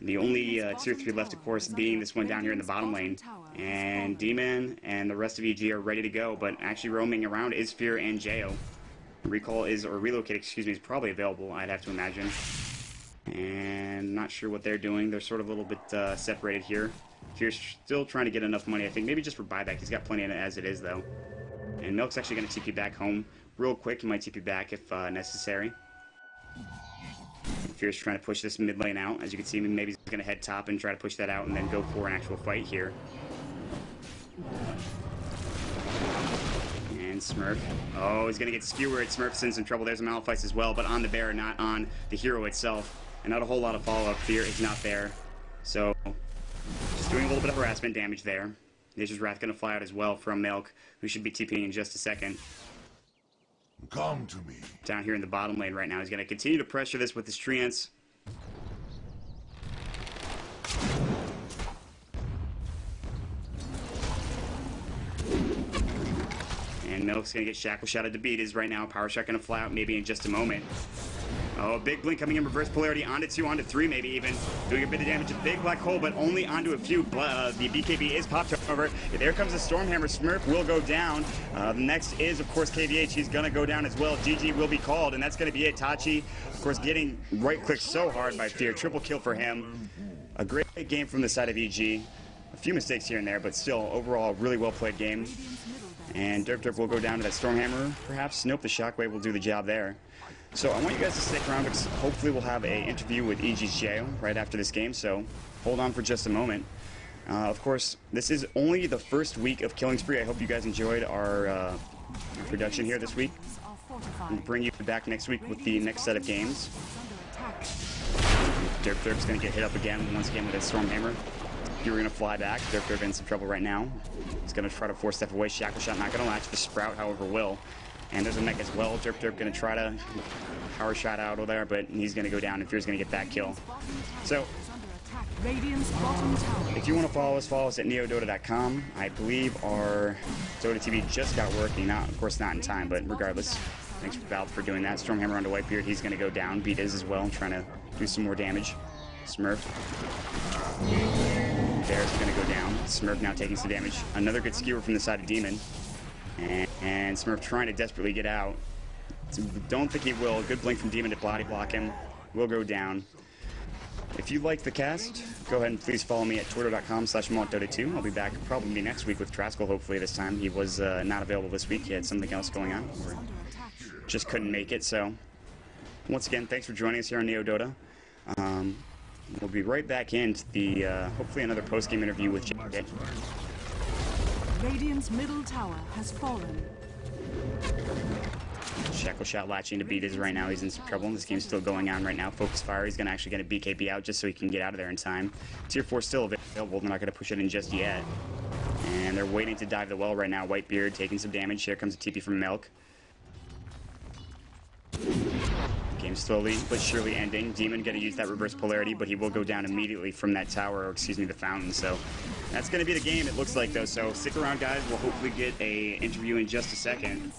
The only tier 3 left, of course, being this one down here in the bottom lane. And Demon and the rest of EG are ready to go, but actually roaming around is Fear and Jo. Recall is, or relocate, excuse me, is probably available, I'd have to imagine. And not sure what they're doing. They're sort of a little bit separated here. Fear's still trying to get enough money, I think. Maybe just for buyback. He's got plenty in it as it is, though. And Milk's actually going to TP back home real quick. He might TP back if necessary. And Fear's trying to push this mid lane out. As you can see, maybe he's going to head top and try to push that out and then go for an actual fight here. And Smurf. Oh, he's going to get skewered. Smurf's in some trouble. There's a Malphite as well, but on the bear, not on the hero itself. And not a whole lot of follow-up. Fear is not there. So, just doing a little bit of harassment damage there. Nature's Wrath going to fly out as well from Milk, who should be TPing in just a second. Come to me. Down here in the bottom lane right now. He's going to continue to pressure this with his treants. And Milk's going to get shackle shotted to beat. Is right now. Power shot going to fly out maybe in just a moment. Oh, big blink coming in, reverse polarity, onto 2, onto 3 maybe even. Doing a bit of damage, a big black hole, but only onto a few. The BKB is popped over. There comes the Stormhammer. Smurf will go down. The next is, of course, KVH. He's going to go down as well. GG will be called, and that's going to be it. Tachi, of course, getting right-clicked so hard by Fear. Triple kill for him. A great game from the side of EG. A few mistakes here and there, but still, overall, really well-played game. And Derp will go down to that Stormhammer, perhaps. Nope, the Shockwave will do the job there. So I want you guys to stick around because hopefully we'll have an interview with EG's Jayo right after this game, so hold on for just a moment. Of course, this is only the first week of Killing Spree. I hope you guys enjoyed our production here this week. We'll bring you back next week with the next set of games. Derp's going to get hit up again, once again with his Stormhammer. You're going to fly back. Derp in some trouble right now. He's going to try to force step away. Shackle shot not going to latch. The Sprout, however, will. And there's a mech as well. Derp going to try to power shot out over there, but he's going to go down and Fear's going to get that kill. So, if you want to follow us at neodota.com. I believe our Dota TV just got working. Of course, not in time, but regardless. Thanks for Valve for doing that. Stormhammer onto Whitebeard. He's going to go down. Beat is as well, trying to do some more damage. Smurf. There's going to go down. Smurf now taking some damage. Another good skewer from the side of Demon. And Smurf trying to desperately get out. Don't think he will. Good blink from Demon to body block him. Will go down. If you like the cast, go ahead and please follow me at twitter.com/MautDota2. I'll be back probably next week with Traskell, hopefully this time. He was not available this week. He had something else going on. Or just couldn't make it. So, once again, thanks for joining us here on NeoDota. We'll be right back into the, hopefully another post-game interview with Jay. Radiant's middle tower has fallen. Shackle shot latching to beat is right now. He's in some trouble. This game's still going on right now. Focus fire. He's gonna actually get a BKB out just so he can get out of there in time. Tier 4 still available. They're not gonna push it in just yet. And they're waiting to dive the well right now. Whitebeard taking some damage. Here comes a TP from Milk. Game slowly but surely ending. Demon gonna use that reverse polarity, but he will go down immediately from that tower, or excuse me, the fountain. So that's gonna be the game, it looks like, though. So stick around, guys. We'll hopefully get a interview in just a second.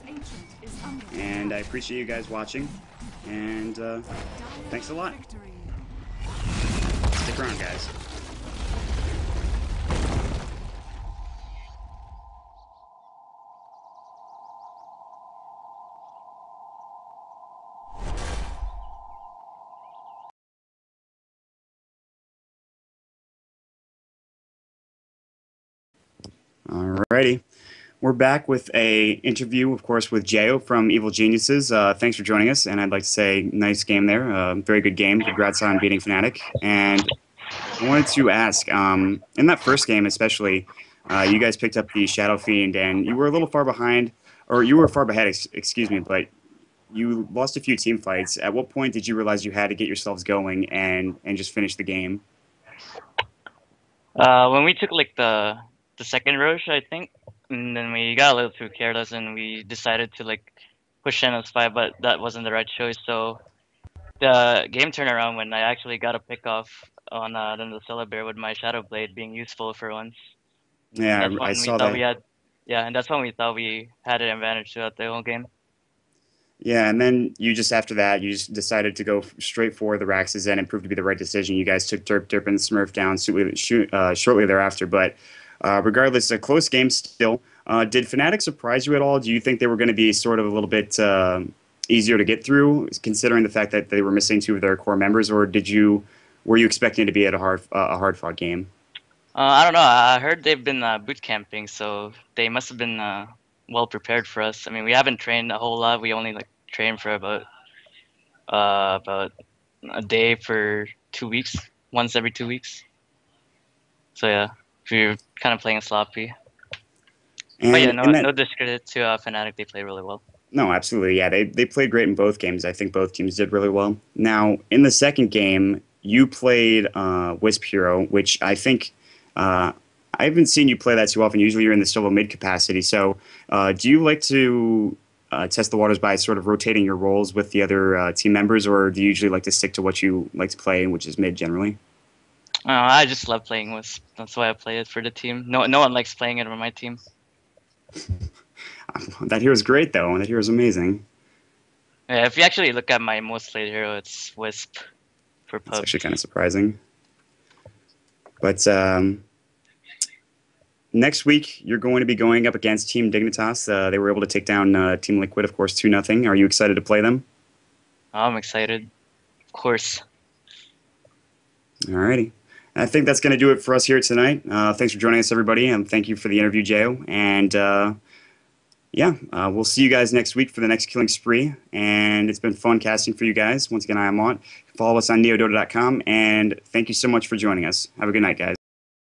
And I appreciate you guys watching. And thanks a lot. Stick around, guys. Alrighty, we're back with a interview, of course, with Jayo from Evil Geniuses. Thanks for joining us, and I'd like to say, nice game there. Very good game. Congrats on beating Fnatic. And I wanted to ask, in that first game especially, you guys picked up the Shadow Fiend, and you were a little far behind, or you were far ahead, excuse me, but you lost a few team fights. At what point did you realize you had to get yourselves going and just finish the game? When we took like the second rush, I think, and then we got a little too careless and we decided to like push Shannon 5, but that wasn't the right choice. So the game turned around when I actually got a pick off on then the Celebear with my Shadow Blade being useful for once. Yeah, I saw that. And that's when we thought we had an advantage throughout the whole game. Yeah, and then you just, after that, you just decided to go straight for the Rax's End, and proved to be the right decision. You guys took Derp and Smurf down shortly thereafter, but regardless, a close game still. Did Fnatic surprise you at all? Do you think they were going to be sort of a little bit easier to get through, considering the fact that they were missing two of their core members, or were you expecting it to be at a hard-fought game? I don't know. I heard they've been boot camping, so they must have been well prepared for us. I mean, we haven't trained a whole lot. We only like trained for about a day for 2 weeks, once every 2 weeks. So yeah, we're kind of playing sloppy. And, but yeah, no discredit to Fnatic. They played really well. No, absolutely. Yeah, they played great in both games. I think both teams did really well. Now, in the second game, you played Wisp Hero, which I think I haven't seen you play that too often. Usually you're in the solo mid capacity. So do you like to test the waters by sort of rotating your roles with the other team members, or do you usually like to stick to what you like to play, which is mid generally? I just love playing Wisp. That's why I play it for the team. No one likes playing it on my team. That hero's great, though. That hero's amazing. Yeah, if you actually look at my most played hero, it's Wisp for That's pub. actually kind of surprising. But next week, you're going to be going up against Team Dignitas. They were able to take down Team Liquid, of course, 2-0. Are you excited to play them? I'm excited, of course. Alrighty. I think that's going to do it for us here tonight. Thanks for joining us, everybody, and thank you for the interview, Jayo. And we'll see you guys next week for the next Killing Spree. And it's been fun casting for you guys. Once again, I am Maut. Follow us on neodota.com, and thank you so much for joining us. Have a good night, guys.